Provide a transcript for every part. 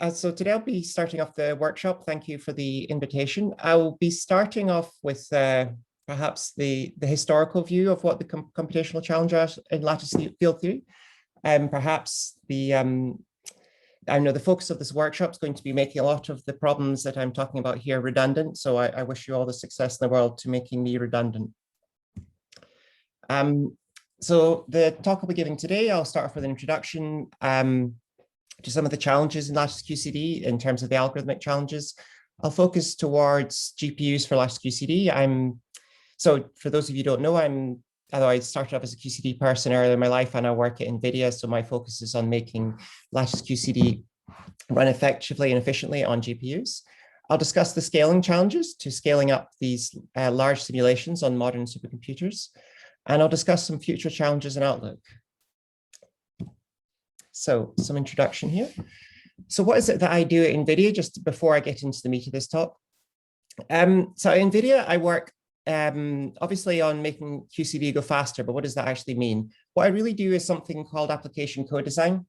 So today I'll be starting off the workshop. Thank you for the invitation. I will be starting off with perhaps the historical view of what the computational challenge is in lattice field theory. And perhaps I know the focus of this workshop is going to be making a lot of the problems that I'm talking about here redundant. So I wish you all the success in the world to making me redundant. So the talk I'll be giving today, I'll start off with an introduction to some of the challenges in Lattice QCD in terms of the algorithmic challenges. I'll focus towards GPUs for Lattice QCD. So for those of you who don't know, although I started off as a QCD person earlier in my life and I work at NVIDIA, so my focus is on making Lattice QCD run effectively and efficiently on GPUs. I'll discuss the scaling challenges to scaling up these large simulations on modern supercomputers, and I'll discuss some future challenges and outlook. So some introduction here. So what is it that I do at NVIDIA, just before I get into the meat of this talk? So at NVIDIA, I work obviously on making QCD go faster, but what does that actually mean? What I really do is something called application co-design.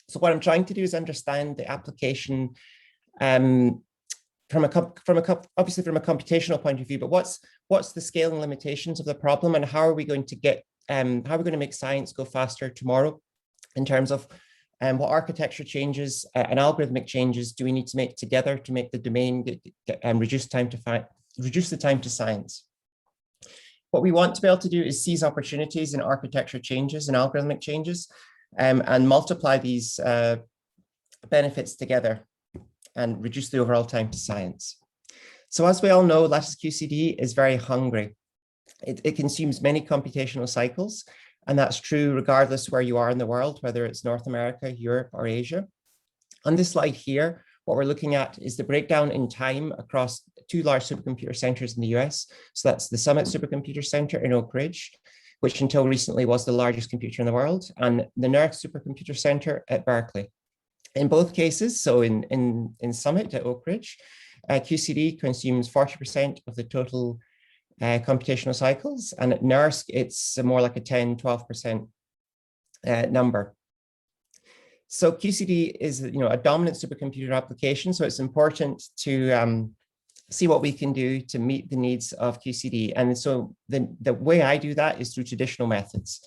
So what I'm trying to do is understand the application obviously from a computational point of view, but what's the scaling limitations of the problem, and how are we going to make science go faster tomorrow in terms of what architecture changes and algorithmic changes do we need to make together to make the domain reduce the time to science. What we want to be able to do is seize opportunities in architecture changes and algorithmic changes and multiply these benefits together and reduce the overall time to science. So as we all know, Lattice QCD is very hungry. It consumes many computational cycles, and that's true regardless where you are in the world, whether it's North America, Europe, or Asia. On this slide here, what we're looking at is the breakdown in time across two large supercomputer centers in the US. So that's the Summit Supercomputer Center in Oak Ridge, which until recently was the largest computer in the world, and the NERC Supercomputer Center at Berkeley. In both cases, so in Summit at Oak Ridge, QCD consumes 40% of the total computational cycles, and at NERSC, it's more like a 10–12% number. So QCD is a dominant supercomputer application, so it's important to see what we can do to meet the needs of QCD. And so the way I do that is through traditional methods.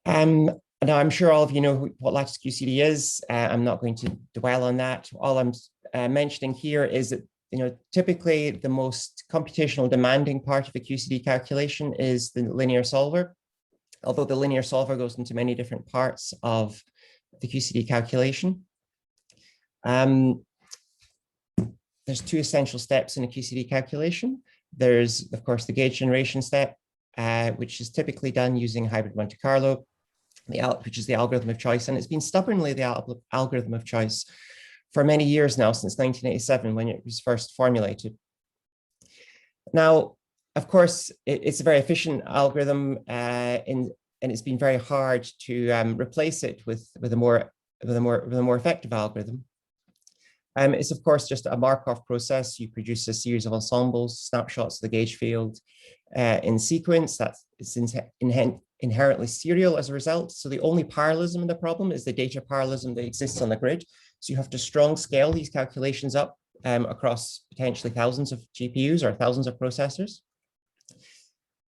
Now, I'm sure all of you know what Lattice QCD is. I'm not going to dwell on that. All I'm mentioning here is that typically the most computational demanding part of a QCD calculation is the linear solver, although the linear solver goes into many different parts of the QCD calculation. There's two essential steps in a QCD calculation. There's, of course, the gauge generation step, which is typically done using hybrid Monte Carlo, which is the algorithm of choice, and it's been stubbornly the algorithm of choice for many years now, since 1987, when it was first formulated. Now, of course, it's a very efficient algorithm, and it's been very hard to replace it with a more effective algorithm. It's of course just a Markov process. You produce a series of ensembles, snapshots of the gauge field in sequence. It's inherently serial as a result. So the only parallelism in the problem is the data parallelism that exists on the grid. So you have to strong scale these calculations up across potentially thousands of GPUs or thousands of processors.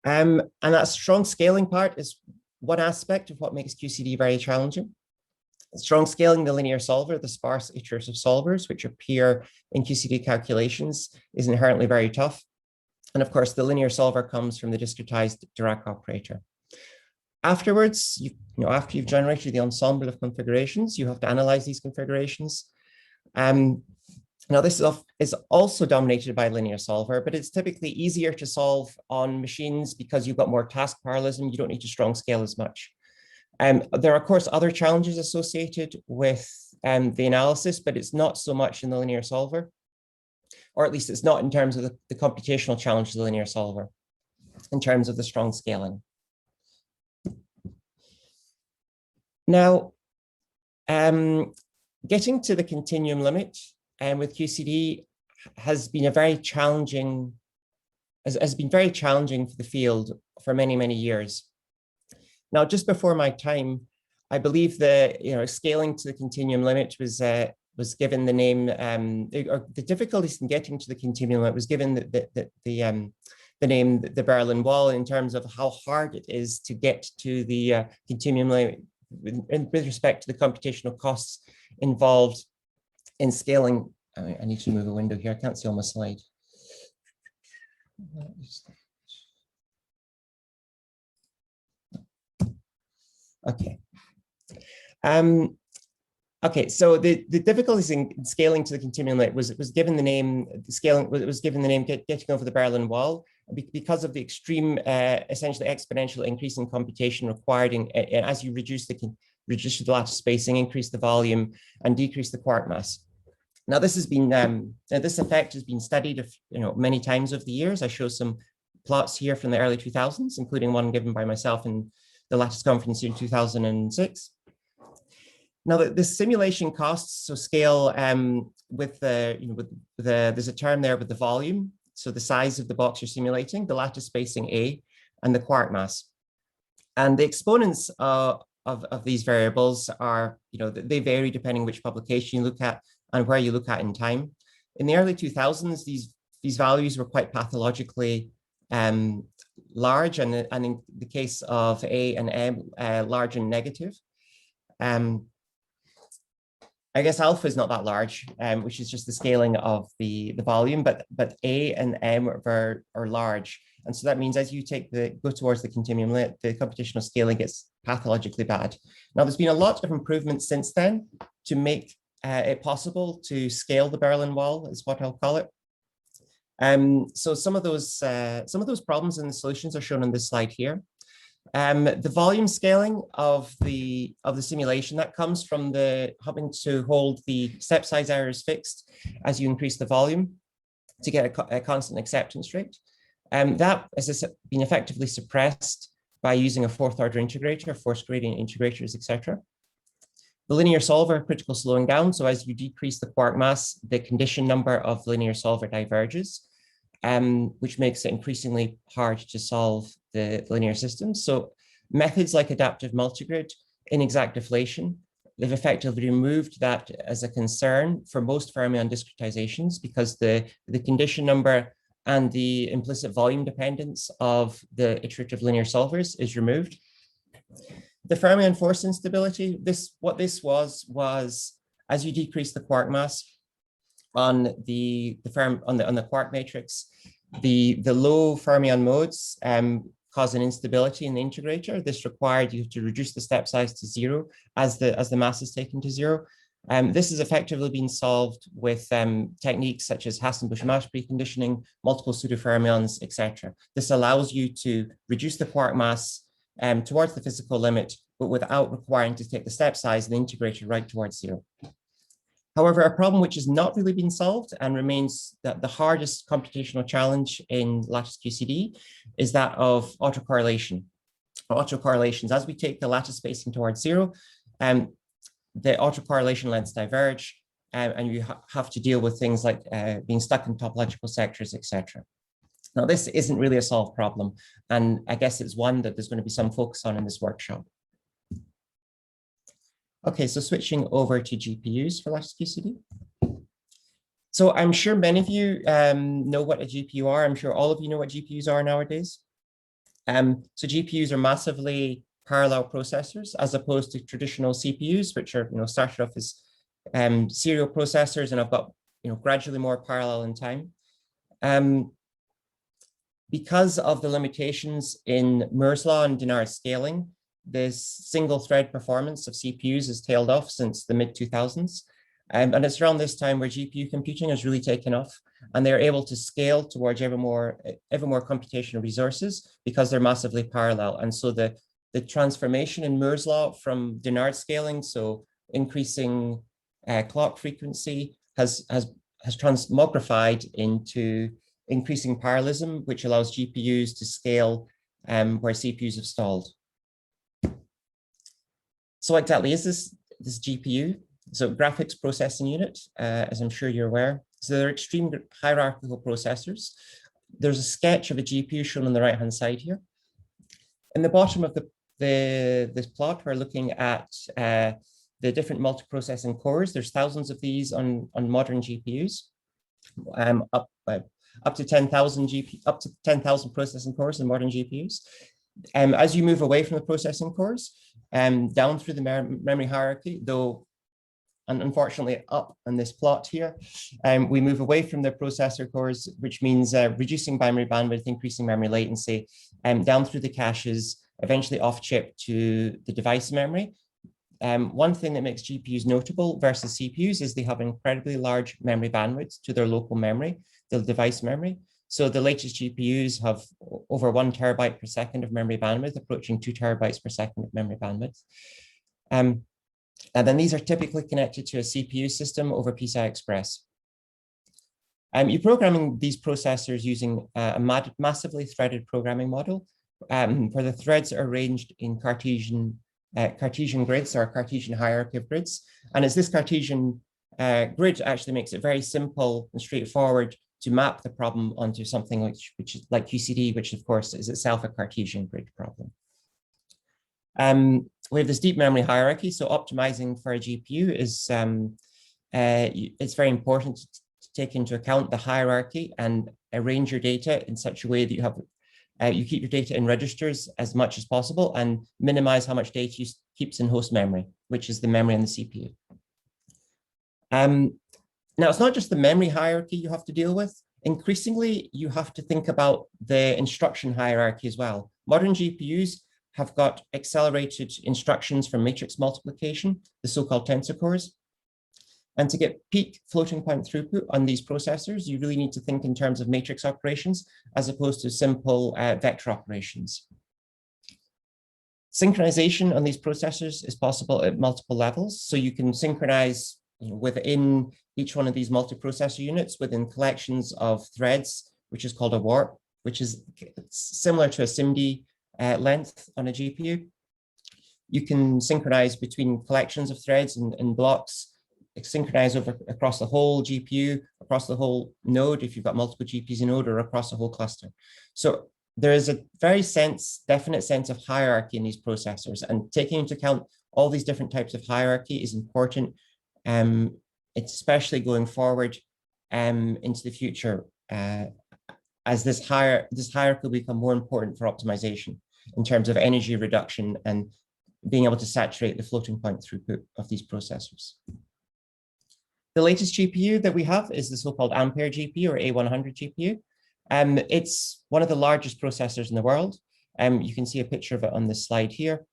And that strong scaling part is one aspect of what makes QCD very challenging. Strong scaling the linear solver, the sparse iterative solvers, which appear in QCD calculations, is inherently very tough. And of course, the linear solver comes from the discretized Dirac operator. Afterwards, after you've generated the ensemble of configurations, you have to analyze these configurations. Now, this is also dominated by linear solver, but it's typically easier to solve on machines because you've got more task parallelism. You don't need to strong scale as much. There are, of course, other challenges associated with the analysis, but it's not so much in the linear solver, or at least it's not in terms of the computational challenge of the linear solver, in terms of the strong scaling. Now, getting to the continuum limit with QCD has been very challenging for the field for many, many years. Now, just before my time, I believe the scaling to the continuum limit was given the name, or the difficulties in getting to the continuum limit was given the name the Berlin Wall in terms of how hard it is to get to the continuum limit with respect to the computational costs involved in scaling. I need to move a window here. I can't see on my slide. Okay. Okay, so the difficulties in scaling to the continuum limit was given the name getting over the Berlin Wall because of the extreme, essentially exponential increase in computation required as you reduce the lattice spacing, increase the volume, and decrease the quark mass. Now, this effect has been studied many times over the years. I show some plots here from the early 2000s, including one given by myself in the Lattice conference in 2006. Now, the simulation costs, so scale there's a term there with the volume, so the size of the box you're simulating, the lattice spacing A, and the quark mass. And the exponents of these variables are, they vary depending which publication you look at and where you look at in time. In the early 2000s, these values were quite pathologically large, and in the case of A and M, large and negative. I guess alpha is not that large, which is just the scaling of the volume, but A and M are large. And so that means as you go towards the continuum limit, the computational scaling gets pathologically bad. Now, there's been a lot of improvements since then to make it possible to scale the Berlin Wall, is what I'll call it. So some of those problems and the solutions are shown on this slide here. The volume scaling of the simulation that comes from having to hold the step size errors fixed as you increase the volume to get a constant acceptance rate. That has been effectively suppressed by using a fourth order integrator, force gradient integrators, etc. The linear solver critical slowing down. So as you decrease the quark mass, the condition number of the linear solver diverges, which makes it increasingly hard to solve the linear systems. So methods like adaptive multigrid, inexact deflation, they've effectively removed that as a concern for most fermion discretizations because the condition number and the implicit volume dependence of the iterative linear solvers is removed. The fermion force instability, what this was as you decrease the quark mass on the quark matrix, the low fermion modes cause an instability in the integrator. This required you to reduce the step size to 0 as the mass is taken to 0. This has effectively been solved with techniques such as Hassen-Busch-Mash preconditioning, multiple pseudofermions, etc. This allows you to reduce the quark mass towards the physical limit, but without requiring to take the step size of the integrator right towards 0. However, a problem which has not really been solved and remains the hardest computational challenge in lattice QCD is that of autocorrelation. Autocorrelations, as we take the lattice spacing towards 0, the autocorrelation lengths diverge, and you have to deal with things like being stuck in topological sectors, etc. Now, this isn't really a solved problem, and I guess it's one that there's going to be some focus on in this workshop. Okay, so switching over to GPUs for lattice QCD. So I'm sure many of you know what a GPU are. I'm sure all of you know what GPUs are nowadays. So GPUs are massively parallel processors as opposed to traditional CPUs, which are started off as serial processors and have got gradually more parallel in time. Because of the limitations in Moore's law and Dennard scaling, this single thread performance of CPUs has tailed off since the mid-2000s. And it's around this time where GPU computing has really taken off, and they're able to scale towards ever more computational resources because they're massively parallel. And so the transformation in Moore's law from Dennard scaling, so increasing clock frequency, has transmogrified into increasing parallelism, which allows GPUs to scale where CPUs have stalled. So what exactly is this GPU? So graphics processing unit, as I'm sure you're aware. So they're extreme hierarchical processors. There's a sketch of a GPU shown on the right-hand side here. In the bottom of the this plot, we're looking at the different multiprocessing cores. There's thousands of these on modern GPUs, up to 10,000 processing cores in modern GPUs. As you move away from the processing cores, down through the memory hierarchy, though and unfortunately up on this plot here, we move away from the processor cores, which means reducing memory bandwidth, increasing memory latency, down through the caches, eventually off chip to the device memory. One thing that makes GPUs notable versus CPUs is they have incredibly large memory bandwidths to their local memory, the device memory. So the latest GPUs have over 1 terabyte per second of memory bandwidth, approaching 2 terabytes per second of memory bandwidth. And then these are typically connected to a CPU system over PCI Express. You're programming these processors using a massively threaded programming model, where the threads are arranged in Cartesian grids or a Cartesian hierarchy of grids. And it's this Cartesian grid actually makes it very simple and straightforward to map the problem onto something which is like QCD, which of course is itself a Cartesian grid problem. We have this deep memory hierarchy, so optimizing for a GPU is it's very important to take into account the hierarchy and arrange your data in such a way that you have you keep your data in registers as much as possible and minimize how much data you keeps in host memory, which is the memory on the CPU. Now, it's not just the memory hierarchy you have to deal with. Increasingly, you have to think about the instruction hierarchy as well. Modern GPUs have got accelerated instructions for matrix multiplication, the so-called tensor cores. And to get peak floating point throughput on these processors, you really need to think in terms of matrix operations as opposed to simple vector operations. Synchronization on these processors is possible at multiple levels. So you can synchronize within each one of these multiprocessor units within collections of threads, which is called a warp, which is similar to a SIMD length on a GPU. You can synchronize between collections of threads and blocks, synchronize across the whole GPU, across the whole node if you've got multiple GPUs in a node, or across the whole cluster. So there is a very definite sense of hierarchy in these processors, and taking into account all these different types of hierarchy is important, especially going forward into the future, as this hierarchy will become more important for optimization in terms of energy reduction and being able to saturate the floating point throughput of these processors. The latest GPU that we have is the so-called Ampere GPU or A100 GPU. It's one of the largest processors in the world. You can see a picture of it on this slide here.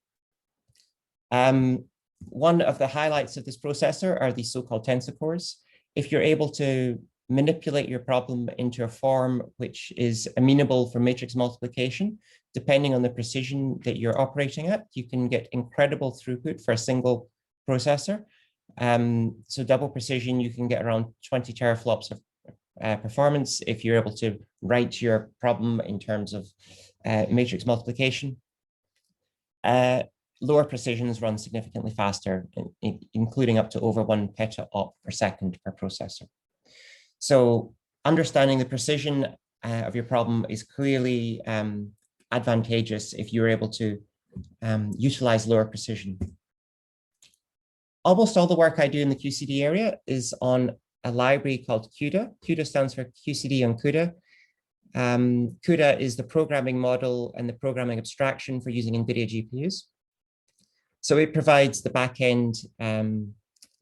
One of the highlights of this processor are these so-called tensor cores. If you're able to manipulate your problem into a form which is amenable for matrix multiplication, depending on the precision that you're operating at, you can get incredible throughput for a single processor. So double precision, you can get around 20 teraflops of performance if you're able to write your problem in terms of matrix multiplication. Lower precisions run significantly faster, including up to over 1 petaop per second per processor. So understanding the precision of your problem is clearly advantageous if you're able to utilize lower precision. Almost all the work I do in the QCD area is on a library called CUDA. CUDA stands for QCD on CUDA. CUDA is the programming model and the programming abstraction for using NVIDIA GPUs. So it provides the backend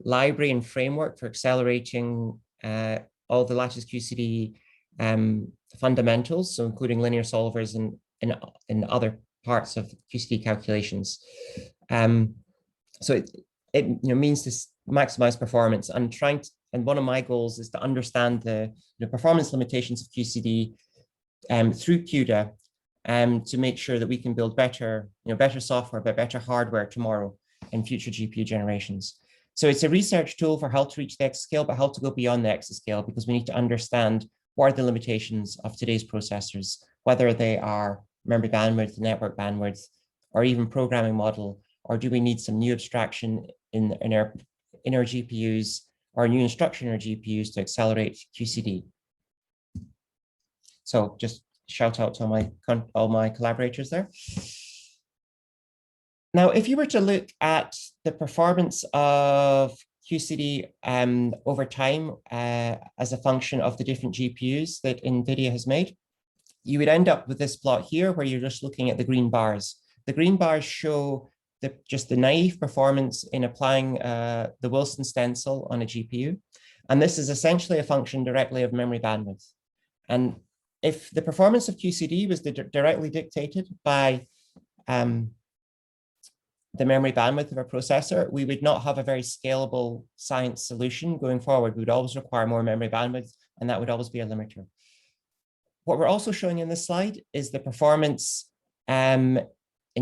library and framework for accelerating all the Lattice QCD fundamentals, so including linear solvers and other parts of QCD calculations. So it means to maximize performance. And one of my goals is to understand the performance limitations of QCD through CUDA to make sure that we can build better software, but better hardware tomorrow in future GPU generations. So it's a research tool for how to reach the exascale, but how to go beyond the exascale, because we need to understand what are the limitations of today's processors, whether they are memory bandwidth, network bandwidth, or even programming model, or do we need some new abstraction in our GPUs or new instruction in our GPUs to accelerate QCD. So just shout out to all my collaborators there. Now, if you were to look at the performance of QCD over time as a function of the different GPUs that NVIDIA has made, you would end up with this plot here where you're just looking at the green bars. The green bars show just the naive performance in applying the Wilson stencil on a GPU. And this is essentially a function directly of memory bandwidth. And if the performance of QCD was directly dictated by the memory bandwidth of a processor, we would not have a very scalable science solution going forward. We would always require more memory bandwidth, and that would always be a limiter. What we're also showing in this slide is the performance in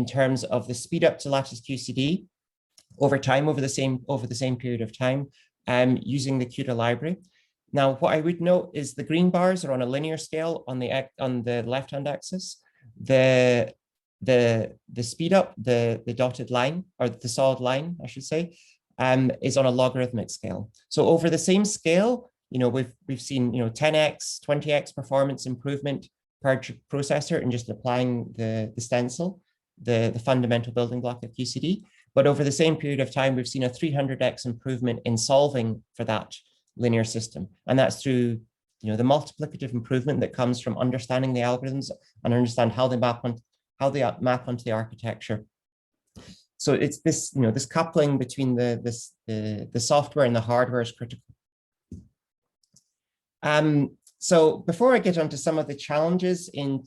terms of the speed up to lattice QCD over time, over the same period of time, using the CUDA library. Now, what I would note is the green bars are on a linear scale on the left-hand axis. The speed up, the dotted line, or the solid line, I should say, is on a logarithmic scale. So over the same scale, we've seen 10x, 20x performance improvement per processor in just applying the stencil, the fundamental building block of QCD. But over the same period of time, we've seen a 300x improvement in solving for that linear system, and that's through the multiplicative improvement that comes from understanding the algorithms and understand how they map onto the architecture. So it's this, this coupling between the software and the hardware is critical. So before I get onto some of the challenges in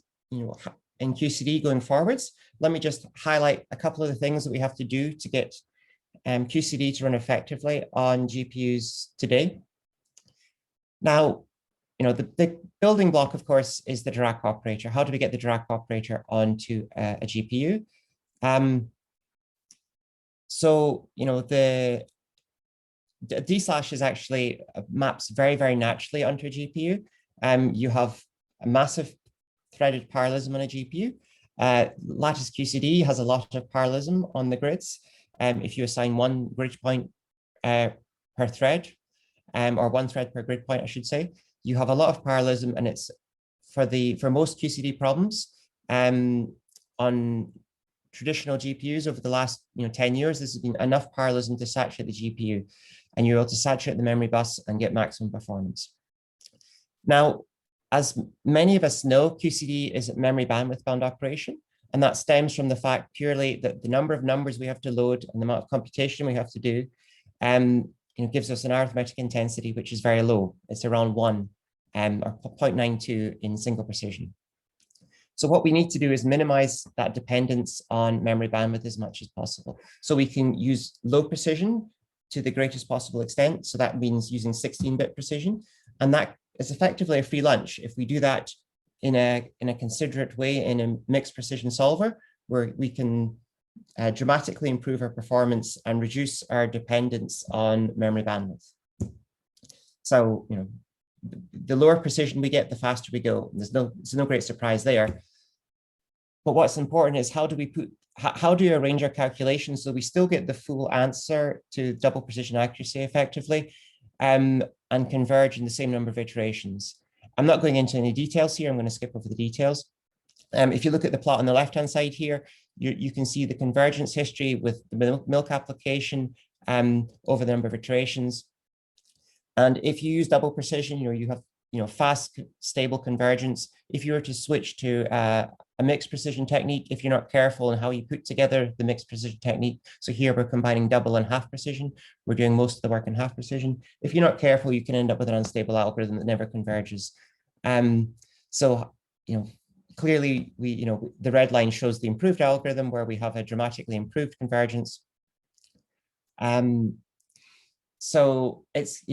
QCD going forwards, let me just highlight a couple of the things that we have to do to get QCD to run effectively on GPUs today. Now, the building block, of course, is the Dirac operator. How do we get the Dirac operator onto a GPU? So, the D/ is actually maps very, very naturally onto a GPU. You have a massive threaded parallelism on a GPU. Lattice QCD has a lot of parallelism on the grids. If you assign one grid point per thread, or one thread per grid point, I should say, you have a lot of parallelism, and it's for most QCD problems on traditional GPUs over the last 10 years, this has been enough parallelism to saturate the GPU, and you're able to saturate the memory bus and get maximum performance. Now, as many of us know, QCD is a memory bandwidth bound operation, and that stems from the fact purely that the number of numbers we have to load and the amount of computation we have to do gives us an arithmetic intensity which is very low. It's around 1 or 0.92 in single precision. So what we need to do is minimize that dependence on memory bandwidth as much as possible. So we can use low precision to the greatest possible extent. So that means using 16-bit precision. And that is effectively a free lunch. If we do that in a considerate way in a mixed precision solver, where we can dramatically improve our performance and reduce our dependence on memory bandwidth. So, the lower precision we get, the faster we go. There's no great surprise there. But what's important is how do you arrange our calculations so we still get the full answer to double precision accuracy effectively, and converge in the same number of iterations. I'm not going into any details here. I'm going to skip over the details. If you look at the plot on the left-hand side here, you can see the convergence history with the milk application over the number of iterations. And if you use double precision, you have fast, stable convergence. If you were to switch to a mixed precision technique, if you're not careful in how you put together the mixed precision technique, so here we're combining double and half precision. We're doing most of the work in half precision. If you're not careful, you can end up with an unstable algorithm that never converges. So, clearly the red line shows the improved algorithm where we have a dramatically improved convergence. So it's,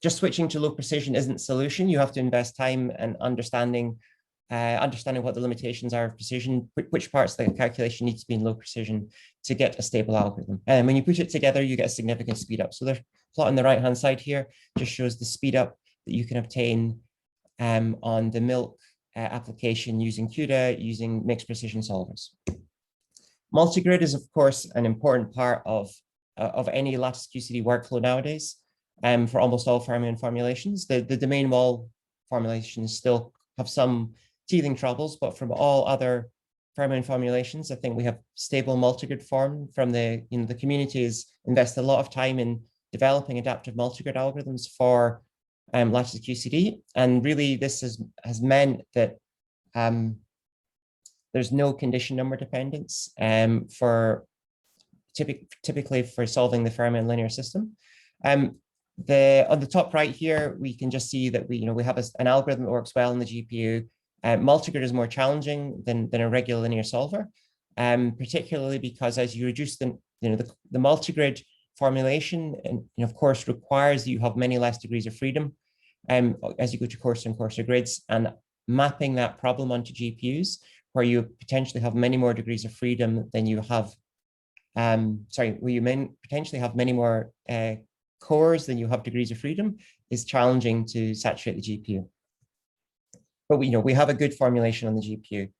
just switching to low precision isn't the solution. You have to invest time and understanding what the limitations are of precision, which parts of the calculation need to be in low precision to get a stable algorithm. And when you put it together, you get a significant speed up. So the plot on the right-hand side here just shows the speed up that you can obtain on the milk application using CUDA, using mixed precision solvers. Multigrid is, of course, an important part of any lattice QCD workflow nowadays. For almost all fermion formulations, the domain wall formulations still have some teething troubles, but from all other fermion formulations. I think we have stable multigrid form from the community has invested a lot of time in developing adaptive multigrid algorithms for Lattice QCD. And really this has meant that there's no condition number dependence for typically for solving the fermion linear system. On the top right here, we can just see that we have an algorithm that works well in the GPU. Multigrid is more challenging than a regular linear solver, particularly because as you reduce the multigrid formulation, and of course requires that you have many less degrees of freedom as you go to coarser and coarser grids, and mapping that problem onto GPUs where you potentially have many more degrees of freedom than you have. Where you potentially have many more cores than you have degrees of freedom is challenging to saturate the GPU. But we have a good formulation on the GPU.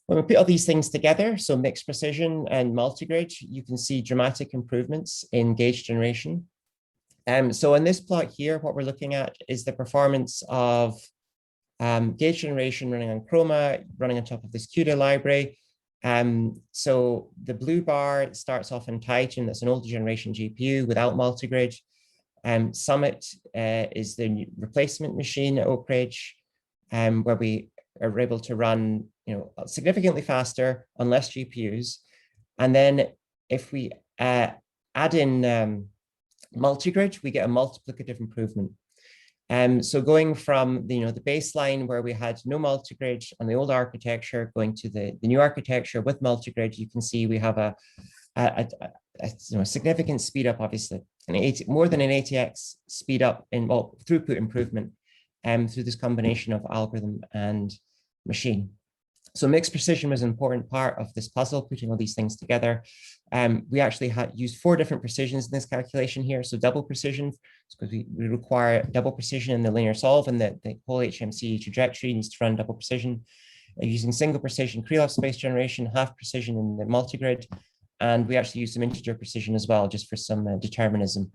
When we put all these things together, so mixed precision and multigrid, you can see dramatic improvements in gauge generation. So in this plot here, what we're looking at is the performance of gauge generation running on Chroma, running on top of this CUDA library. So the blue bar starts off in Titan, that's an older generation GPU without multigrid. Summit is the replacement machine at Oak Ridge, where we are able to run significantly faster on less GPUs. And then if we add in multigrid, we get a multiplicative improvement. So going from the baseline where we had no multigrid on the old architecture, going to the new architecture with multigrid, you can see we have a significant speed up, obviously, more than an 80x speed up in throughput improvement through this combination of algorithm and machine. So mixed precision was an important part of this puzzle, putting all these things together. We actually used 4 different precisions in this calculation here. So double precision, because we require double precision in the linear solve, and the whole HMC trajectory needs to run double precision. Using single precision Krylov space generation, half precision in the multigrid, and we actually use some integer precision as well, just for some determinism.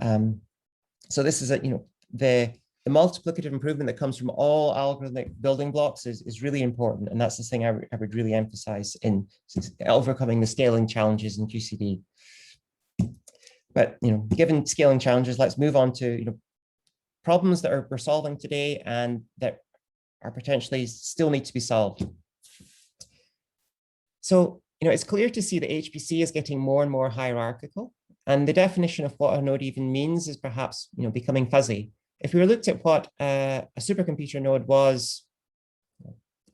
So this is the multiplicative improvement that comes from all algorithmic building blocks is really important. And that's the thing I would really emphasize in overcoming the scaling challenges in QCD. But given scaling challenges, let's move on to problems that we're solving today and that are potentially still need to be solved. So it's clear to see that HPC is getting more and more hierarchical, and the definition of what a node even means is perhaps becoming fuzzy. If we looked at what a supercomputer node was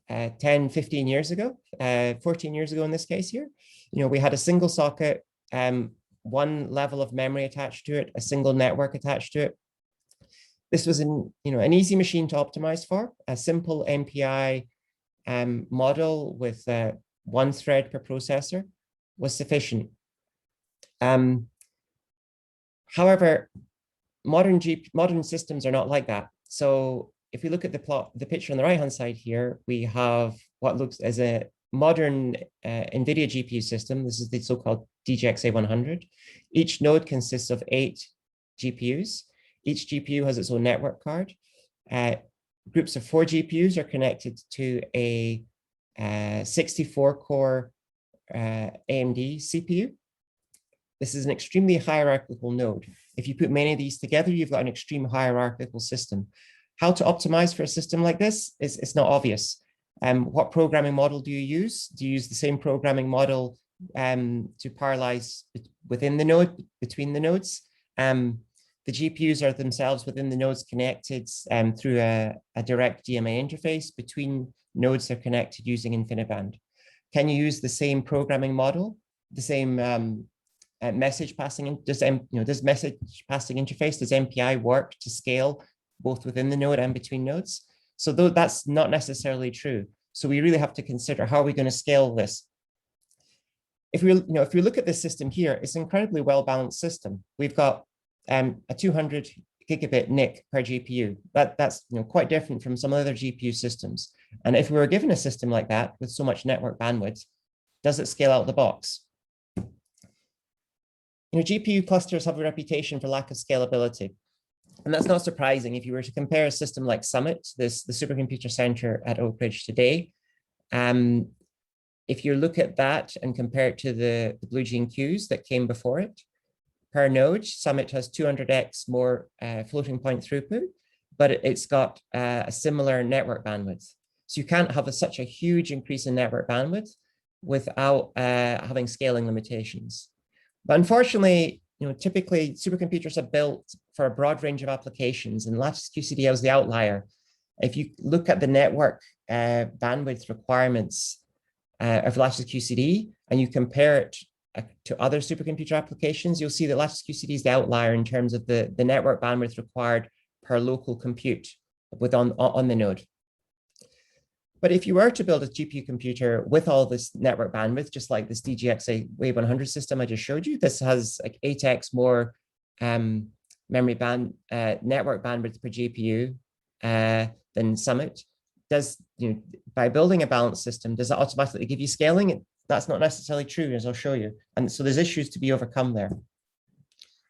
10, 15 years ago, 14 years ago in this case here, we had a single socket, one level of memory attached to it, a single network attached to it. This was an easy machine to optimize for. A simple MPI model with 1 thread per processor was sufficient. However, modern systems are not like that. So if we look at the picture on the right-hand side here, we have what looks as a modern NVIDIA GPU system. This is the so-called DGX A100. Each node consists of 8 GPUs. Each GPU has its own network card. Groups of 4 GPUs are connected to a 64-core AMD CPU. This is an extremely hierarchical node. If you put many of these together, you've got an extreme hierarchical system. How to optimize for a system like this it's not obvious. What programming model do you use? Do you use the same programming model to parallelize within the node, between the nodes? The GPUs are themselves within the nodes connected through a direct DMA interface. Between nodes are connected using InfiniBand. Can you use the same programming model, the same message passing? Does message passing interface, does MPI work to scale both within the node and between nodes? So though that's not necessarily true. So we really have to consider, how are we going to scale this? If we look at this system here, it's an incredibly well-balanced system. We've got a 200 gigabit NIC per GPU. That's quite different from some other GPU systems. And if we were given a system like that with so much network bandwidth, does it scale out the box? GPU clusters have a reputation for lack of scalability. And that's not surprising. If you were to compare a system like Summit, the supercomputer center at Oak Ridge today, If you look at that and compare it to the Blue Gene queues that came before it, per node, Summit has 200x more floating point throughput, but it's got a similar network bandwidth. So you can't have such a huge increase in network bandwidth without having scaling limitations. But unfortunately, typically supercomputers are built for a broad range of applications, and Lattice QCD is the outlier. If you look at the network bandwidth requirements of Lattice QCD and you compare it to other supercomputer applications, you'll see that Lattice QCD is the outlier in terms of the network bandwidth required per local compute on the node. But if you were to build a GPU computer with all this network bandwidth, just like this DGX Wave 100 system I just showed you, this has like 8x more network bandwidth per GPU than Summit. By building a balanced system, does it automatically give you scaling? That's not necessarily true, as I'll show you. And so there's issues to be overcome there.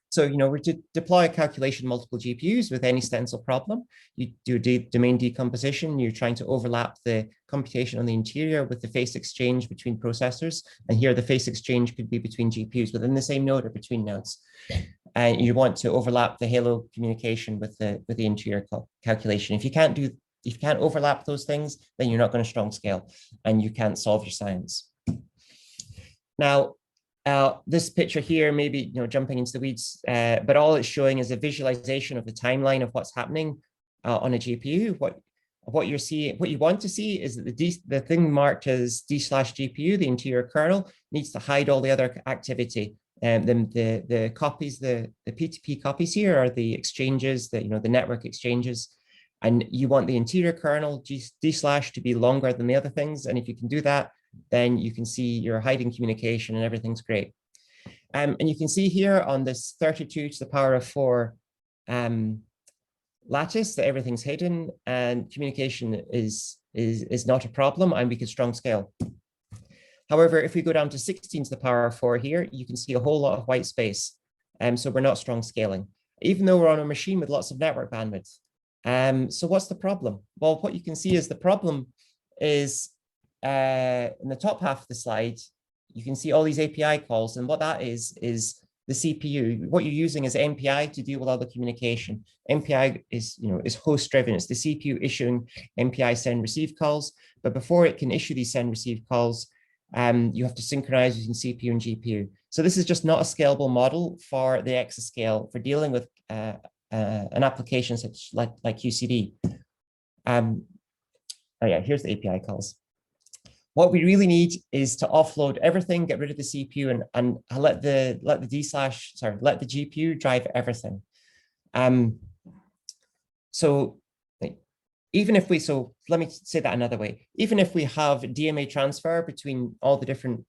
So, we're to deploy a calculation multiple GPUs with any stencil problem. You do domain decomposition. You're trying to overlap the computation on the interior with the face exchange between processors. And here the face exchange could be between GPUs within the same node or between nodes. And you want to overlap the halo communication with the interior calculation. If you can't overlap those things, then you're not going to strong scale and you can't solve your science. Now, this picture here, maybe jumping into the weeds, but all it's showing is a visualization of the timeline of what's happening on a GPU. What you want to see is that the thing marked as D/GPU, the interior kernel, needs to hide all the other activity. The copies, the P2P copies here are the exchanges, the network exchanges. And you want the interior kernel D/ to be longer than the other things. And if you can do that, then you can see you're hiding communication and everything's great. And you can see here on this 32 to the power of 4 lattice that everything's hidden and communication is not a problem, and we can strong scale. However, if we go down to 16 to the power of 4 here, you can see a whole lot of white space. So we're not strong scaling, even though we're on a machine with lots of network bandwidth. So what's the problem? Well, what you can see is the problem is in the top half of the slide, you can see all these API calls. And what that is the CPU. What you're using is MPI to deal with all the communication. MPI is host driven. It's the CPU issuing MPI send receive calls. But before it can issue these send receive calls, you have to synchronize using CPU and GPU. So this is just not a scalable model for the exascale for dealing with an application such like QCD. Here's the API calls. What we really need is to offload everything, get rid of the CPU, and let the GPU drive everything. So let me say that another way. Even if we have DMA transfer between all the different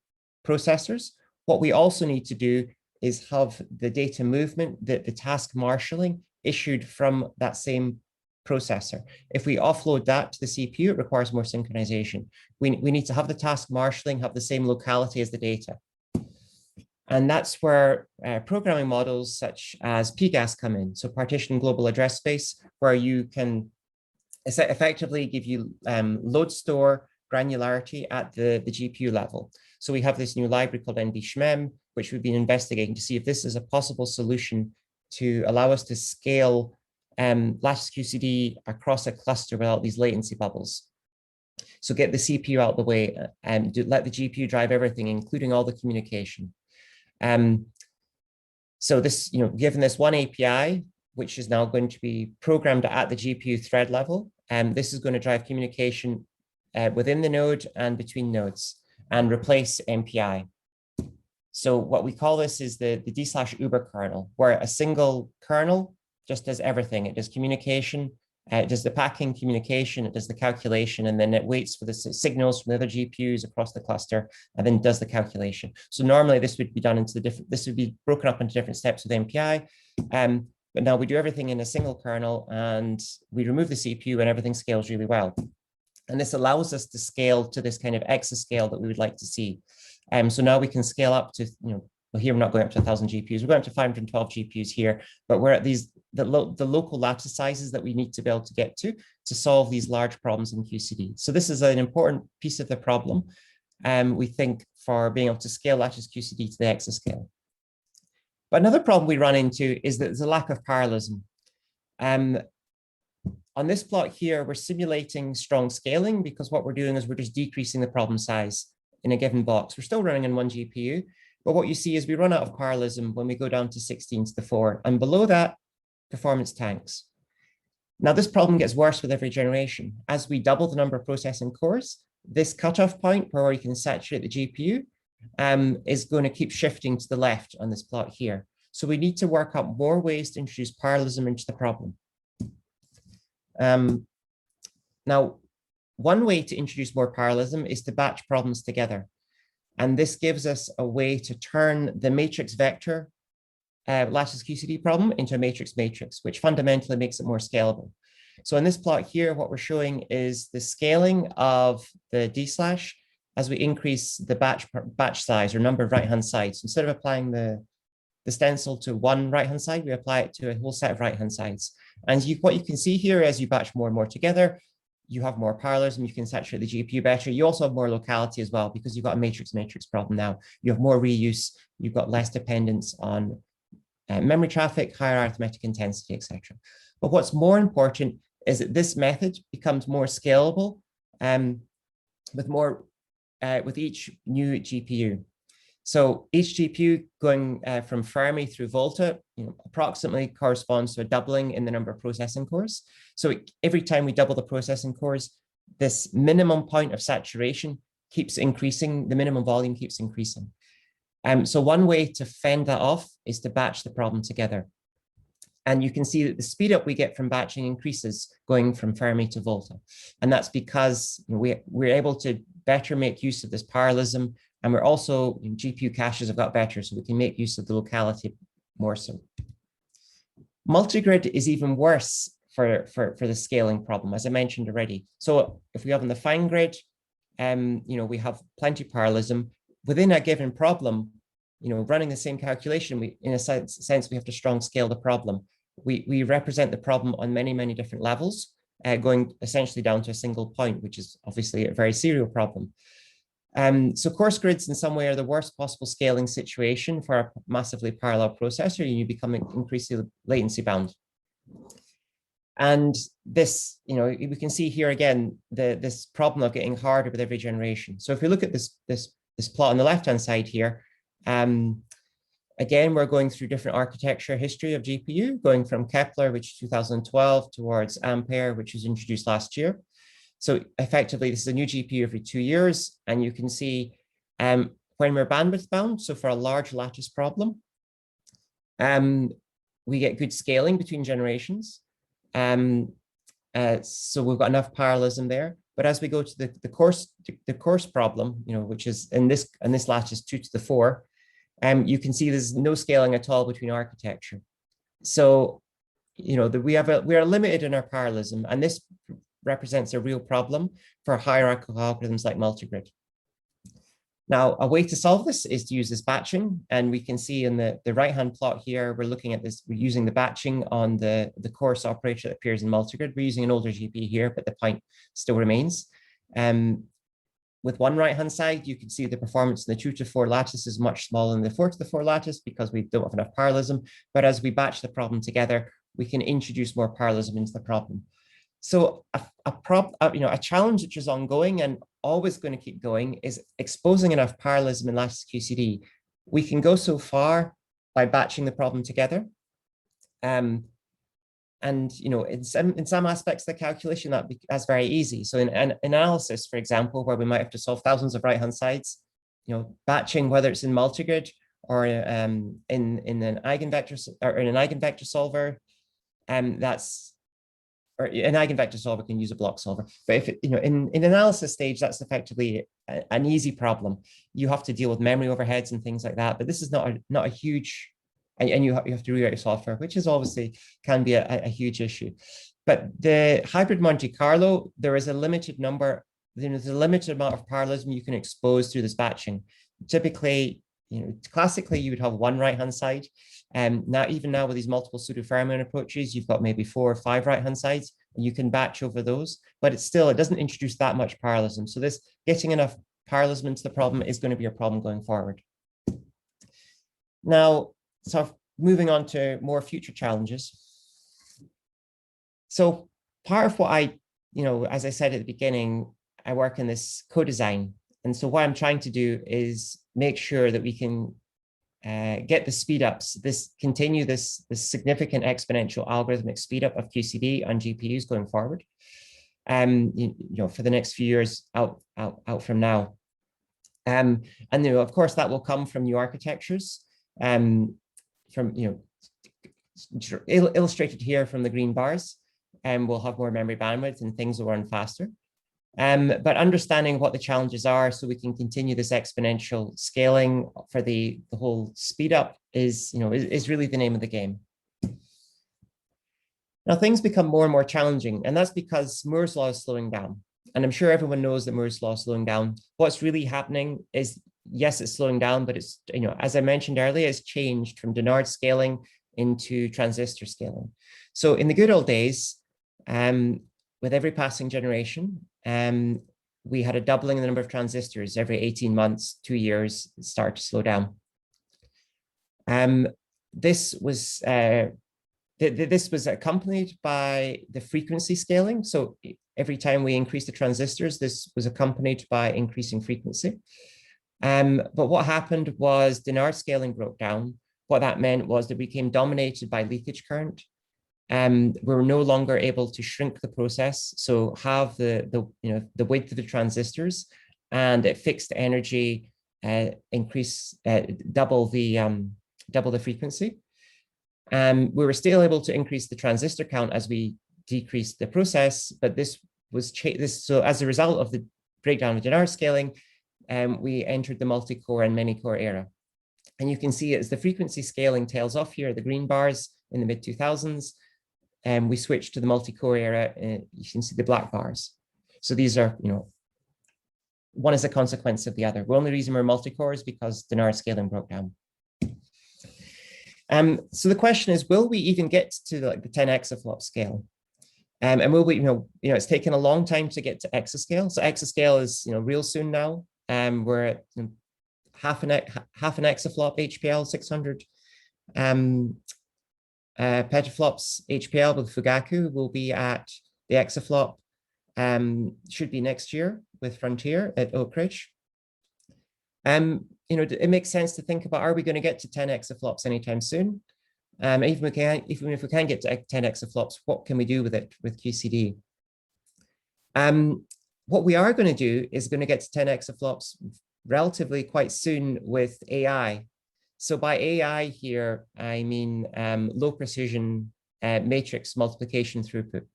processors, what we also need to do is have the data movement, the task marshalling issued from that same processor. If we offload that to the CPU, it requires more synchronization. We need to have the task marshalling have the same locality as the data. And that's where programming models such as PGAS come in. So partition global address space, where you can effectively give you load store granularity at the GPU level. So we have this new library called NVSHMEM, which we've been investigating to see if this is a possible solution to allow us to scale Lattice QCD across a cluster without these latency bubbles. So get the CPU out of the way and let the GPU drive everything, including all the communication. So this, given this one API, which is now going to be programmed at the GPU thread level, this is going to drive communication within the node and between nodes and replace MPI. So what we call this is the D/Uber kernel, where a single kernel just does everything. It does communication, it does the packing communication, it does the calculation, and then it waits for the signals from the other GPUs across the cluster, and then does the calculation. So normally this would be done into this would be broken up into different steps with MPI. But now we do everything in a single kernel, and we remove the CPU, and everything scales really well. And this allows us to scale to this kind of exascale that we would like to see. So now we can scale up to, well, here we're not going up to 1,000 GPUs, we're going up to 512 GPUs here, but we're at these the local lattice sizes that we need to be able to get to solve these large problems in QCD. So this is an important piece of the problem, we think, for being able to scale lattice QCD to the exascale. But another problem we run into is that there's a lack of parallelism. On this plot here, we're simulating strong scaling because what we're doing is we're just decreasing the problem size in a given box. We're still running on one GPU, but what you see is we run out of parallelism when we go down to 16 to the 4, and below that, performance tanks. Now, this problem gets worse with every generation. As we double the number of processing cores, this cutoff point where you can saturate the GPU is going to keep shifting to the left on this plot here. So we need to work up more ways to introduce parallelism into the problem. Now, one way to introduce more parallelism is to batch problems together. And this gives us a way to turn the matrix vector lattice QCD problem into a matrix, which fundamentally makes it more scalable. So in this plot here, what we're showing is the scaling of the D slash as we increase the batch size or number of right-hand sides. Instead of applying the stencil to one right-hand side, we apply it to a whole set of right-hand sides. And what you can see here as you batch more and more together, you have more parallelism, you can saturate the GPU better. You also have more locality as well because you've got a matrix problem now. You have more reuse, you've got less dependence on memory traffic, higher arithmetic intensity, etc. But what's more important is that this method becomes more scalable with each new GPU. So each GPU going from Fermi through Volta, approximately corresponds to a doubling in the number of processing cores. So every time we double the processing cores, this minimum point of saturation keeps increasing, the minimum volume keeps increasing. So one way to fend that off is to batch the problem together. And you can see that the speed up we get from batching increases going from Fermi to Volta. And that's because we're able to better make use of this parallelism. And we're also, GPU caches have got better, so we can make use of the locality more so. Multigrid is even worse for the scaling problem, as I mentioned already. So if we have on the fine grid, we have plenty of parallelism. Within a given problem, running the same calculation, in a sense, we have to strong scale the problem. We represent the problem on many, many different levels, going essentially down to a single point, which is obviously a very serial problem. So coarse grids in some way are the worst possible scaling situation for a massively parallel processor, and you become increasingly latency bound. And this, we can see here again, this problem of getting harder with every generation. So if we look at this plot on the left-hand side here, again, we're going through different architecture history of GPU, going from Kepler, which is 2012, towards Ampere, which was introduced last year. So effectively, this is a new GPU every 2 years. And you can see when we're bandwidth bound, so for a large lattice problem, we get good scaling between generations. So we've got enough parallelism there. But as we go to the coarse problem, which is in this lattice 2 to the 4, you can see there's no scaling at all between architecture. So, we are limited in our parallelism, and this represents a real problem for hierarchical algorithms like multigrid. Now, a way to solve this is to use this batching, and we can see in the right-hand plot here, we're looking at this, we're using the batching on the coarse operator that appears in multigrid. We're using an older GPU here, but the point still remains. With one right-hand side, you can see the performance in the 2 to 4 lattice is much smaller than the 4 to the 4 lattice because we don't have enough parallelism. But as we batch the problem together, we can introduce more parallelism into the problem. So a challenge which is ongoing and always going to keep going is exposing enough parallelism in lattice QCD. We can go so far by batching the problem together. And in some aspects of the calculation, that's very easy. So in analysis, for example, where we might have to solve thousands of right-hand sides, batching, whether it's in multigrid or in an eigenvector or in an eigenvector solver, or an eigenvector solver can use a block solver. But if in analysis stage, that's effectively an easy problem. You have to deal with memory overheads and things like that. But this is not a huge, and you have to rewrite your software, which is obviously can be a huge issue. But the hybrid Monte Carlo, there is a limited number, there's a limited amount of parallelism you can expose through this batching. Typically, classically you would have one right-hand side. Now with these multiple pseudo-fermion approaches, you've got maybe 4 or 5 right-hand sides, and you can batch over those, but it doesn't introduce that much parallelism. So this getting enough parallelism into the problem is going to be a problem going forward. Now, so moving on to more future challenges. So part of what as I said at the beginning, I work in this co-design. And so what I'm trying to do is make sure that we can get the speed ups, continue this significant exponential algorithmic speed up of QCD on GPUs going forward. For the next few years out from now. And of course, that will come from new architectures, illustrated here from the green bars, and we'll have more memory bandwidth and things will run faster. But understanding what the challenges are so we can continue this exponential scaling for the whole speed up is really the name of the game. Now things become more and more challenging, and that's because Moore's law is slowing down. And I'm sure everyone knows that Moore's law is slowing down. What's really happening is, yes, it's slowing down, but it's, as I mentioned earlier, it's changed from Dennard scaling into transistor scaling. So in the good old days, with every passing generation, we had a doubling in the number of transistors every 18 months, 2 years, it started to slow down. This was accompanied by the frequency scaling. So every time we increased the transistors, this was accompanied by increasing frequency. But what happened was Dennard scaling broke down. What that meant was that we became dominated by leakage current. We were no longer able to shrink the process, so have the width of the transistors, and at fixed energy increase double the frequency. We were still able to increase the transistor count as we decreased the process, but so as a result of the breakdown of Dennard scaling, we entered the multi-core and many-core era. And you can see as the frequency scaling tails off here, the green bars in the mid-2000s, we switched to the multi-core era. You can see the black bars. So these are, one is a consequence of the other. The only reason we're multi-core is because Dennard scaling broke down. So the question is, will we even get to the 10 exaflop scale? And will we, it's taken a long time to get to exascale. So exascale is, real soon now. We're at half an exaflop HPL 600 petaflops HPL with Fugaku will be at the exaflop, should be next year with Frontier at Oak Ridge. It makes sense to think about, are we going to get to 10 exaflops anytime soon? Even if we can get to 10 exaflops, what can we do with it with QCD? What we are going to do is going to get to 10 exaflops relatively quite soon with AI. So by AI here, I mean low precision matrix multiplication throughput.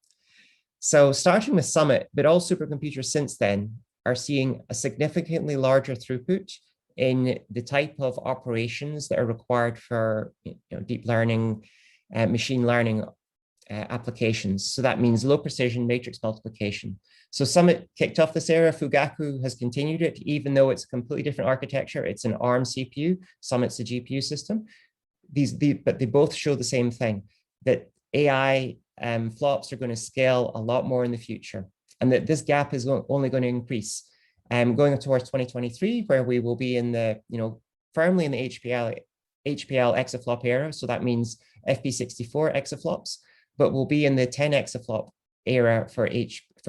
So starting with Summit, but all supercomputers since then are seeing a significantly larger throughput in the type of operations that are required for deep learning, machine learning applications. So that means low precision matrix multiplication. So Summit kicked off this era. Fugaku has continued it, even though it's a completely different architecture. It's an ARM CPU. Summit's a GPU system. But they both show the same thing, that AI flops are going to scale a lot more in the future, and that this gap is only going to increase. Going towards 2023, where we will be in the, firmly in the HPL exaflop era. So that means FP64 exaflops, but we'll be in the 10 exaflop era for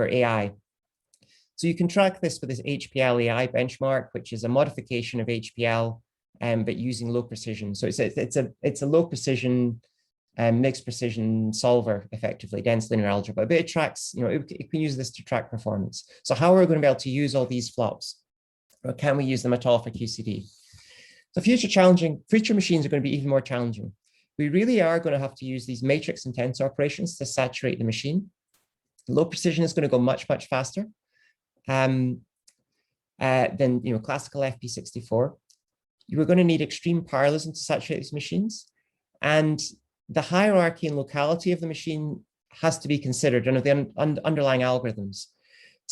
AI. So you can track this with this HPL AI benchmark, which is a modification of HPL, but using low precision. So it's a low precision mixed precision solver, effectively, dense linear algebra, but it tracks, it can use this to track performance. So how are we going to be able to use all these flops? Or can we use them at all for QCD? So future machines are going to be even more challenging. We really are going to have to use these matrix and tensor operations to saturate the machine. Low precision is going to go much, much faster than classical FP64. You're going to need extreme parallelism to saturate these machines. And the hierarchy and locality of the machine has to be considered under the underlying algorithms.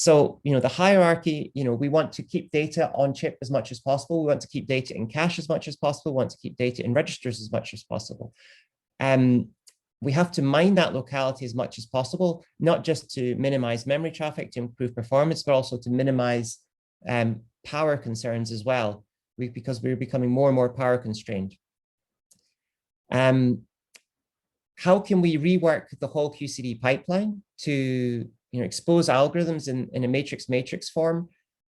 So, the hierarchy, we want to keep data on chip as much as possible. We want to keep data in cache as much as possible. We want to keep data in registers as much as possible. We have to mine that locality as much as possible, not just to minimize memory traffic to improve performance, but also to minimize power concerns as well, because we're becoming more and more power constrained. How can we rework the whole QCD pipeline to expose algorithms in a matrix form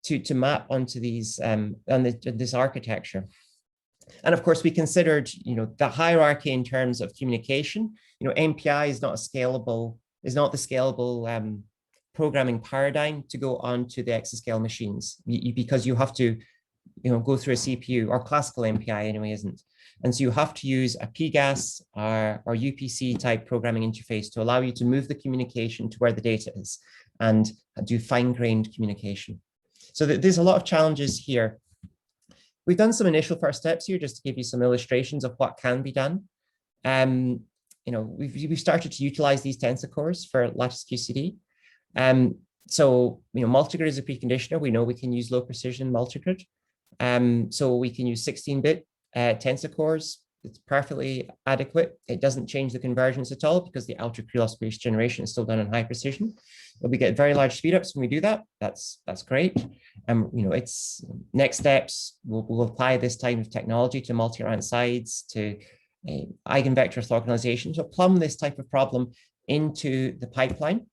to map onto these on this architecture? And of course, we considered the hierarchy in terms of communication. MPI is not the scalable programming paradigm to go onto the exascale machines, because you have to go through a CPU, or classical MPI anyway isn't. And so you have to use a PGAS or UPC type programming interface to allow you to move the communication to where the data is and do fine-grained communication. So there's a lot of challenges here. We've done some initial first steps here just to give you some illustrations of what can be done. We've started to utilize these tensor cores for Lattice QCD. So multigrid is a preconditioner. We know we can use low precision multigrid. So we can use 16-bit tensor cores. It's perfectly adequate. It doesn't change the convergence at all because the outer pre-loss-based generation is still done in high precision. But we get very large speedups when we do that. That's great. It's next steps. We'll apply this type of technology to multi-rank sides, to eigenvector orthogonalization, to plumb this type of problem into the pipeline.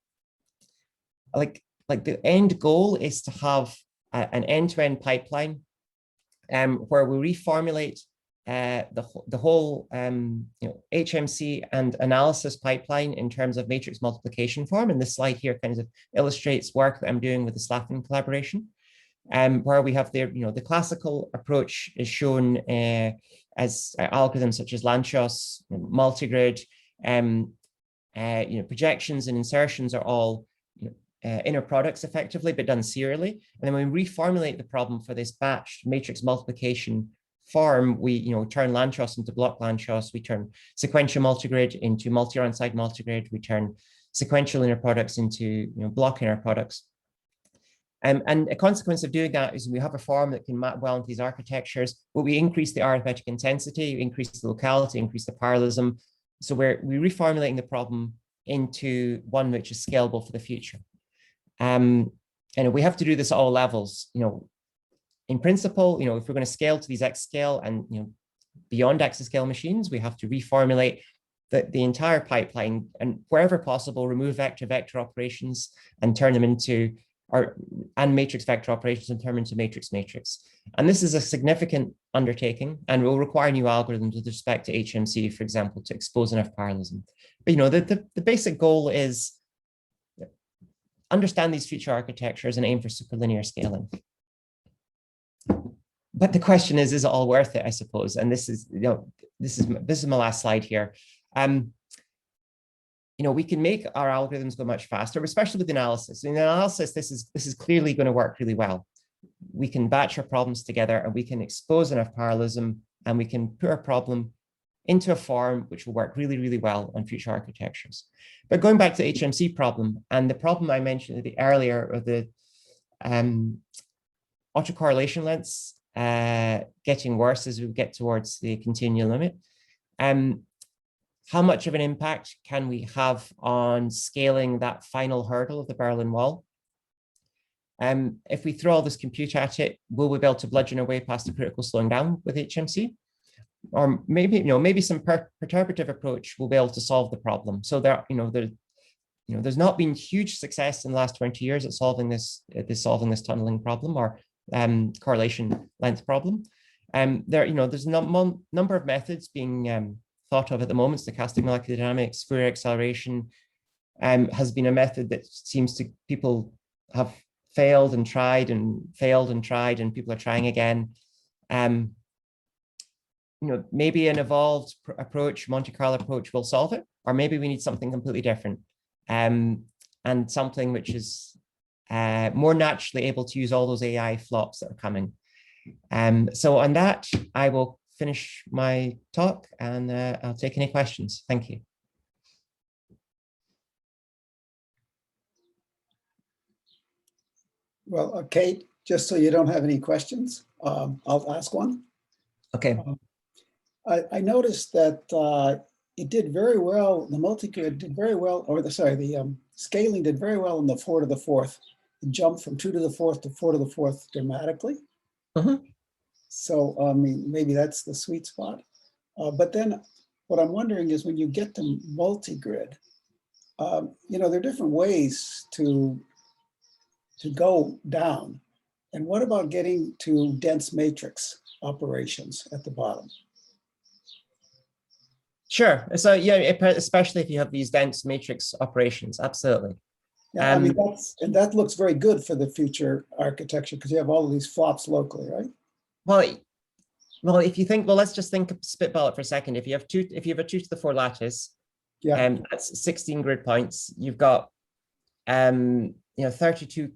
Like the end goal is to have an end-to-end pipeline where we reformulate the whole HMC and analysis pipeline in terms of matrix multiplication form. And this slide here kind of illustrates work that I'm doing with the Slaffin collaboration, where we have the classical approach is shown as algorithms such as Lanczos, multigrid, projections and insertions are all inner products effectively, but done serially. And then when we reformulate the problem for this batch matrix multiplication form, we turn Lanczos into block Lanczos, we turn sequential multigrid into multi-run side multigrid, we turn sequential inner products into block inner products. And a consequence of doing that is we have a form that can map well into these architectures, but we increase the arithmetic intensity, increase the locality, increase the parallelism. So we're reformulating the problem into one which is scalable for the future. And we have to do this at all levels. In principle, if we're going to scale to these exascale and beyond exascale machines, we have to reformulate the entire pipeline, and wherever possible, remove vector operations and turn them into and matrix vector operations and turn them into matrix. And this is a significant undertaking and will require new algorithms with respect to HMC, for example, to expose enough parallelism. But the basic goal is understand these future architectures and aim for superlinear scaling. But the question is it all worth it, I suppose? And this is my last slide here. We can make our algorithms go much faster, especially with analysis. In analysis, this is clearly going to work really well. We can batch our problems together and we can expose enough parallelism and we can put our problem into a form which will work really, really well on future architectures. But going back to the HMC problem, and the problem I mentioned earlier of the autocorrelation lengths getting worse as we get towards the continuum limit. How much of an impact can we have on scaling that final hurdle of the Berlin Wall? If we throw all this compute at it, will we be able to bludgeon our way past the critical slowing down with HMC? Or maybe some perturbative approach will be able to solve the problem. So there's not been huge success in the last 20 years at solving this tunneling problem or correlation length problem. There's a number of methods being thought of at the moment. Stochastic molecular dynamics, Fourier acceleration has been a method that seems to people have failed and tried and people are trying again. Maybe an evolved approach, Monte Carlo approach will solve it, or maybe we need something completely different and something which is more naturally able to use all those AI flops that are coming. So on that, I will finish my talk and I'll take any questions. Thank you. Well, Kate, just so you don't have any questions, I'll ask one. Okay. I noticed that it did very well, the multi-grid did very well, or the scaling did very well in the 4 to the 4th. It jumped from 2 to the 4th to 4 to the 4th dramatically. So, I mean, maybe that's the sweet spot. But then what I'm wondering is when you get to multi-grid, you know, there are different ways to go down. And what about getting to dense matrix operations at the bottom? Sure. So yeah, especially if you have these dense matrix operations, absolutely. Yeah, I mean, that looks very good for the future architecture because you have all of these flops locally, right? Well, if you think, well, let's just think, spitball it for a second. If you have a 2 to the 4 lattice, yeah, that's 16 grid points. You've got, you know, 32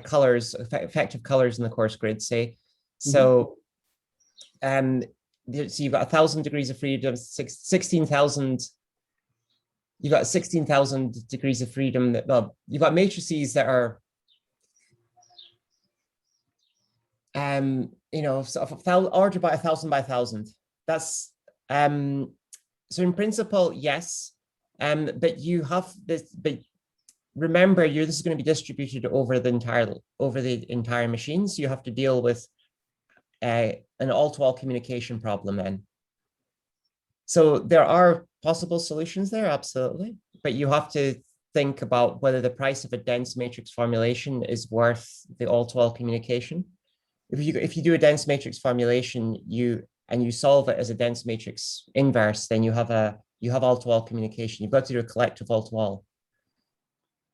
colors, effective colors in the coarse grid, say. So, so you've got 1,000 degrees of freedom, 16,000. You've got 16,000 degrees of freedom. That, well, you've got matrices that are, you know, sort of ordered by 1,000 by 1,000. That's so in principle, yes, but you have this. But remember, this is going to be distributed over the entire machine. So you have to deal with an all-to-all communication problem then. So there are possible solutions there, absolutely, but you have to think about whether the price of a dense matrix formulation is worth the all-to-all communication. If you do a dense matrix formulation, you solve it as a dense matrix inverse, then you have all-to-all communication. You've got to do a collective all-to-all.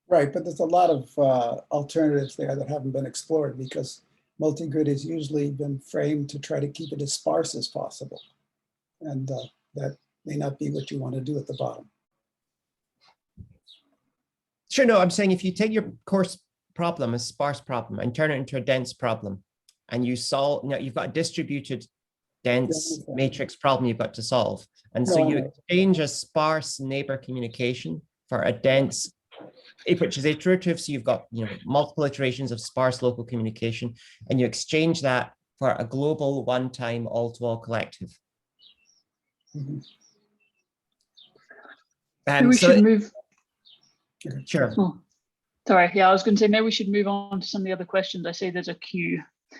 Right, but there's a lot of alternatives there that haven't been explored because multi-grid has usually been framed to try to keep it as sparse as possible. And that may not be what you want to do at the bottom. Sure, no, I'm saying if you take your coarse problem, a sparse problem, and turn it into a dense problem, and you solve, you know, you've got a distributed dense matrix problem you've got to solve. And so you exchange a sparse neighbor communication for a dense, which is iterative. So you've got, you know, multiple iterations of sparse local communication, and you exchange that for a global one-time all-to-all collective. Maybe we should move. Sure. Oh, sorry. Yeah, I was going to say maybe we should move on to some of the other questions. I see there's a queue. Do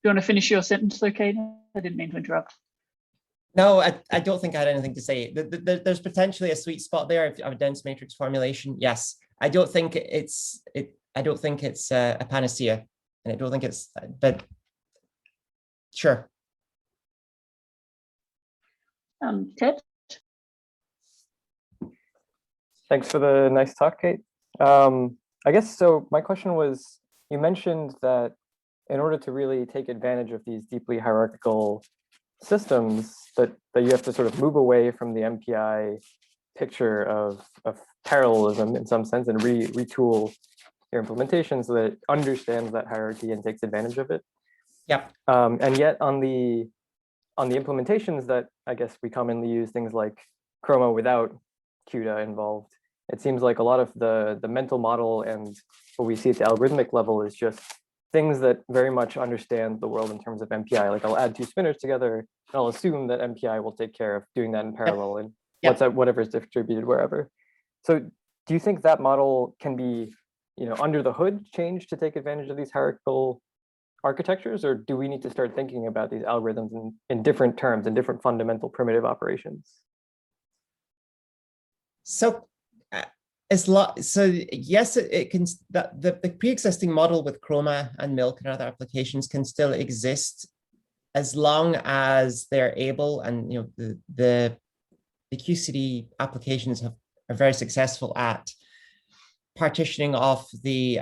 you want to finish your sentence, though, Kate? I didn't mean to interrupt. No, I don't think I had anything to say. There's potentially a sweet spot there of a dense matrix formulation. Yes, I don't think it's a panacea, and I don't think it's. But sure. Ted? Thanks for the nice talk, Kate. I guess so. My question was, you mentioned that in order to really take advantage of these deeply hierarchical systems, that you have to sort of move away from the MPI picture of parallelism in some sense and retool your implementation so that it understands that hierarchy and takes advantage of it. Yep. And yet on the implementations that I guess we commonly use, things like Chroma without CUDA involved, it seems like a lot of the mental model and what we see at the algorithmic level is just things that very much understand the world in terms of MPI. Like I'll add two spinners together and I'll assume that MPI will take care of doing that in parallel and whatever is distributed wherever. So do you think that model can be, you know, under the hood changed to take advantage of these hierarchical architectures, or do we need to start thinking about these algorithms in different terms, in different fundamental primitive operations? So yes, it can. The pre-existing model with Chroma and Milk and other applications can still exist as long as they're able, and you know, the QCD applications are very successful at partitioning off the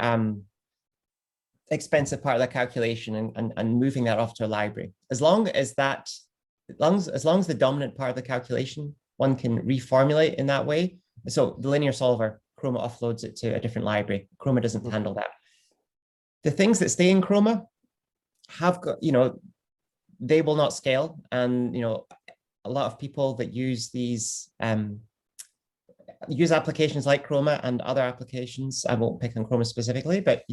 expensive part of the calculation and moving that off to a library. As long as the dominant part of the calculation one can reformulate in that way. So the linear solver, Chroma offloads it to a different library. Chroma doesn't handle that. The things that stay in Chroma have got, you know, they will not scale. And, you know, a lot of people that use these use applications like Chroma and other applications. I won't pick on Chroma specifically, but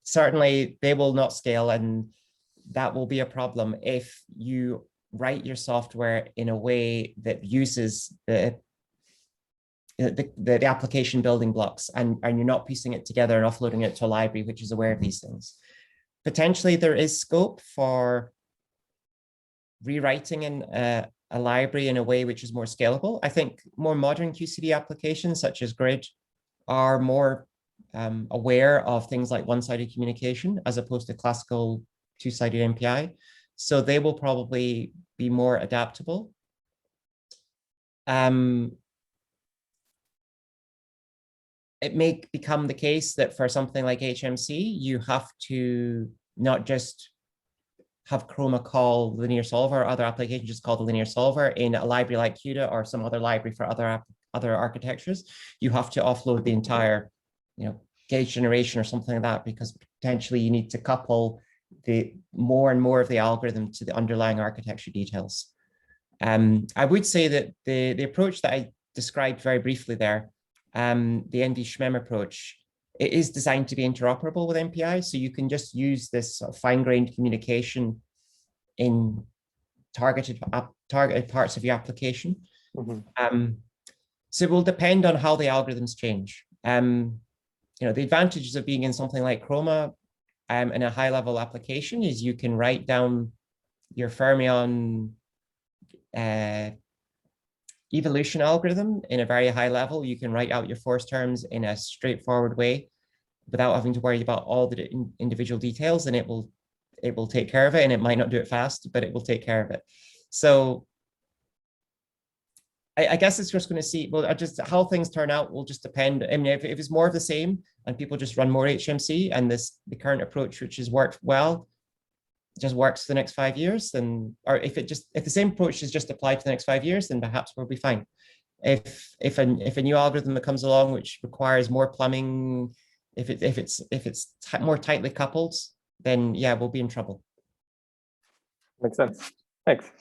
certainly they will not scale, and that will be a problem if you write your software in a way that uses the application building blocks, and you're not piecing it together and offloading it to a library which is aware of these things. Potentially there is scope for rewriting in a library in a way which is more scalable. I think more modern QCD applications such as Grid are more aware of things like one-sided communication as opposed to classical two-sided MPI. So they will probably be more adaptable. It may become the case that for something like HMC, you have to not just have Chroma call linear solver, or other applications just call the linear solver in a library like CUDA or some other library for other architectures. You have to offload the entire, gauge generation or something like that, because potentially you need to couple the more and more of the algorithm to the underlying architecture details. I would say that the approach that I described very briefly there, the NV-SHMEM approach, it is designed to be interoperable with MPI. So you can just use this sort of fine-grained communication in targeted parts of your application. Mm-hmm. So it will depend on how the algorithms change. The advantages of being in something like Chroma in a high-level application is you can write down your fermion evolution algorithm in a very high level. You can write out your force terms in a straightforward way without having to worry about all the individual details, and it will take care of it. And it might not do it fast, but it will take care of it. So I guess it's just going to see, well, just how things turn out will just depend. I mean, if it's more of the same and people just run more HMC and the current approach, which has worked well, just works for the next 5 years, then, or if the same approach is just applied for the next 5 years, then perhaps we'll be fine. If a new algorithm that comes along which requires more plumbing, if it's more tightly coupled, then yeah, we'll be in trouble. Makes sense. Thanks.